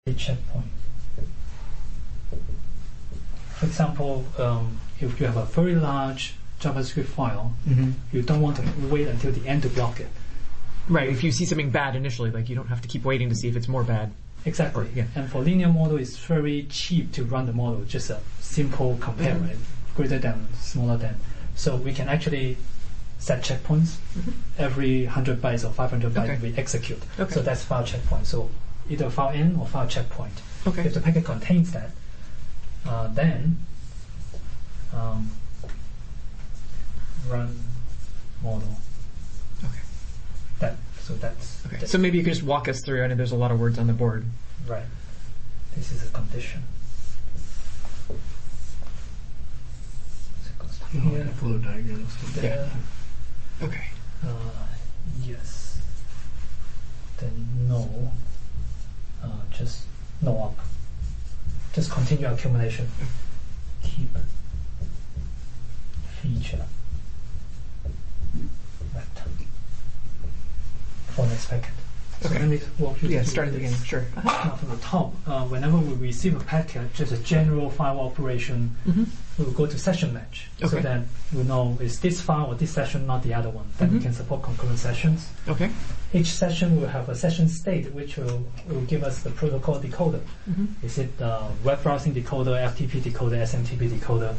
a checkpoint. For example, if you have a very large JavaScript file, you don't want to wait until the end to block it. Right. If you see something bad initially, like you don't have to keep waiting to see if it's more bad. Exactly. Yeah. And for linear model, it's very cheap to run the model. Just a simple compare, right? Greater than, smaller than. So we can actually set checkpoints. Every 100 bytes or 500 bytes we execute. So that's file checkpoint. So either file end or file checkpoint. If the packet contains that, then run model. So that's So maybe you could just walk us through. I know there's a lot of words on the board. Right. This is a condition. Here. Flow diagrams. There. Okay. Yes. Then no. Just no up. Just continue accumulation. Keep feature vector for next packet. So let me walk you through start at the beginning. Sure. Now from the top, whenever we receive a packet, just a general file operation, we will go to session match. So that we know is this file or this session, not the other one. Then we can support concurrent sessions. Each session will have a session state, which will give us the protocol decoder. Is it the web browsing decoder, FTP decoder, SMTP decoder?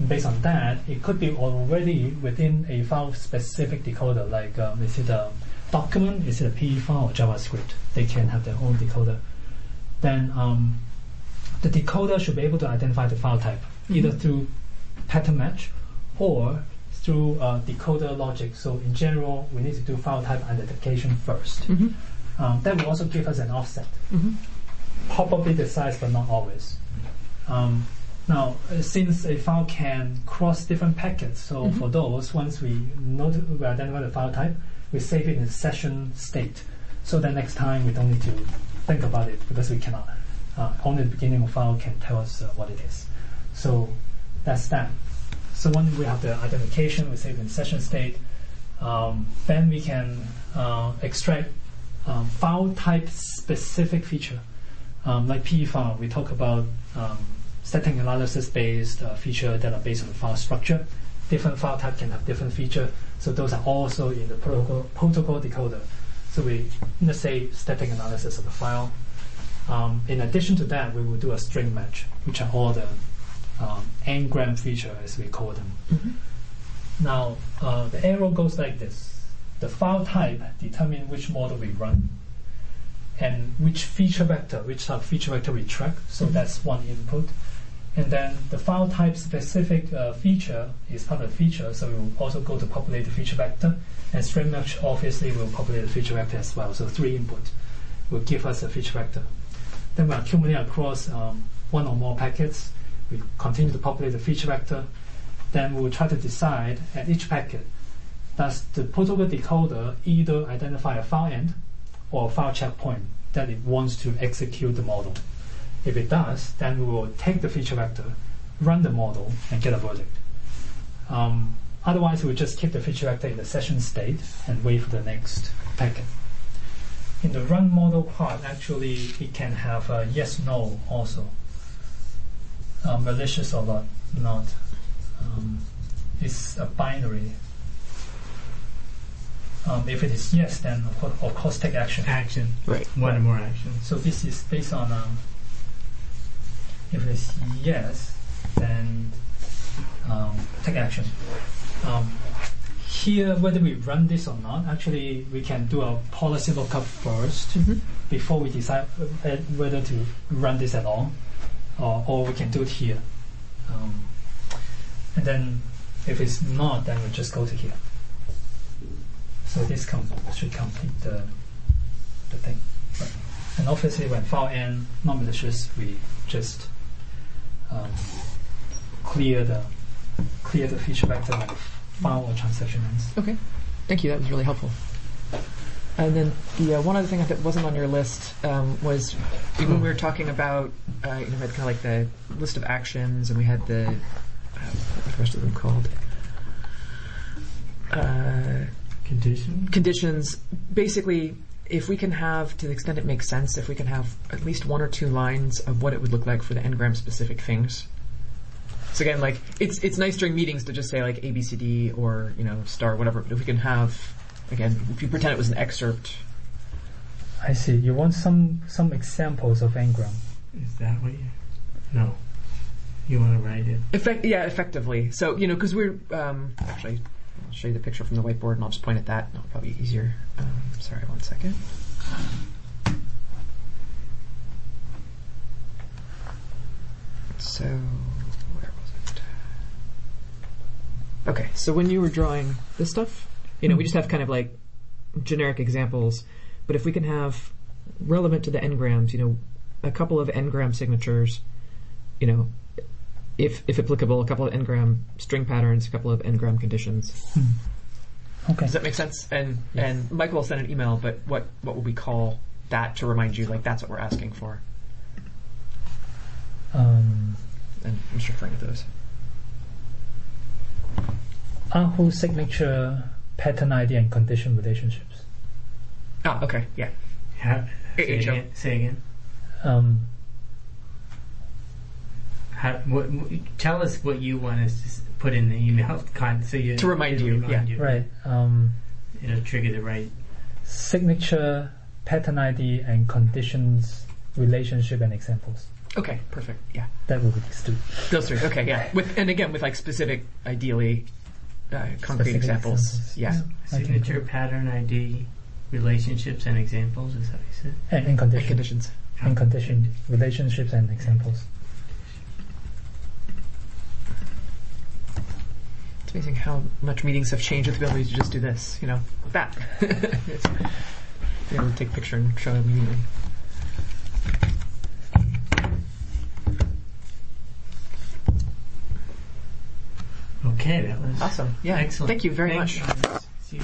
Based on that, it could be already within a file-specific decoder, like is it a document, is it a PE file or JavaScript? They can have their own decoder. Then the decoder should be able to identify the file type, either through pattern match or through decoder logic. So in general, we need to do file type identification first. That will also give us an offset. Probably the size, but not always. Now, since a file can cross different packets, so for those, once we identify the file type, we save it in session state. So that next time we don't need to think about it because we cannot. Only the beginning of file can tell us what it is. So that's that. So when we have the identification, we save it in session state. Then we can extract file type specific feature. Like PE file, we talk about static analysis based feature that are based on the file structure. Different file type can have different feature. So those are also in the protocol decoder. So let's say static analysis of the file. In addition to that, we will do a string match, which are all the n-gram feature as we call them. Now, the arrow goes like this. The file type determines which model we run and which feature vector, which type of feature vector we track. So that's one input. And then the file type specific feature is part of the feature, so we will also go to populate the feature vector. And string match obviously will populate the feature vector as well. So 3 input will give us a feature vector. Then we accumulate across one or more packets. We continue to populate the feature vector. Then we will try to decide at each packet, does the protocol decoder either identify a file end or a file checkpoint that it wants to execute the model? If it does, then we will take the feature vector, run the model, and get a verdict. Otherwise, we'll just keep the feature vector in the session state and wait for the next packet. In the run model part, actually, it can have a yes/no also. Malicious or not. It's a binary. If it is yes, then of course take action. Right. One or more action. So this is based on if it's yes, then take action. Here, whether we run this or not, actually we can do a policy lookup first before we decide whether to run this at all, or we can do it here. And then if it's not, then we just go to here. So this should complete the thing. Right. And obviously when file end not malicious, we just clear the feature vector when the file or transaction ends. Okay, thank you. That was really helpful. And then the one other thing that wasn't on your list was when we were talking about we had kind of like the list of actions, and we had the what the rest of them called conditions. Basically, if we can have, to the extent it makes sense, if we can have at least 1 or 2 lines of what it would look like for the n-gram specific things. So again, like, it's nice during meetings to just say like ABCD or, star, whatever, but if we can have, again, if you pretend it was an excerpt. I see. You want some examples of n-gram. Is that what you... No. You want to write it? Effectively. So, because we're, actually, I'll show you the picture from the whiteboard and I'll just point at that. It'll probably be easier. Sorry, 1 second. So, where was it? Okay, so when you were drawing this stuff, we just have kind of like generic examples, but if we can have relevant to the n-grams, a couple of n-gram signatures, if applicable, a couple of n-gram string patterns, a couple of n-gram conditions. Okay. Does that make sense? And Michael will send an email, but what will we call that to remind you, like, that's what we're asking for? And I'm just referring to those. Ahu signature, pattern ID, and condition relationships. Ah, okay, yeah. Say again. Tell us what you want us to put in the email to remind you. Right. It'll trigger the right signature, pattern ID, and conditions, relationship, and examples. Okay, perfect. Yeah, that would be these 2. Those 3. Okay, yeah. With like specific, ideally, concrete examples. Yeah. Signature, pattern ID, relationships, and examples. Is that what you said? And conditions. And conditions. And condition, relationships, and examples. It's amazing how much meetings have changed with the ability to just do this, that. Be able to take a picture and show it immediately. Okay, that was awesome. Yeah, excellent. Thank you very much. See you,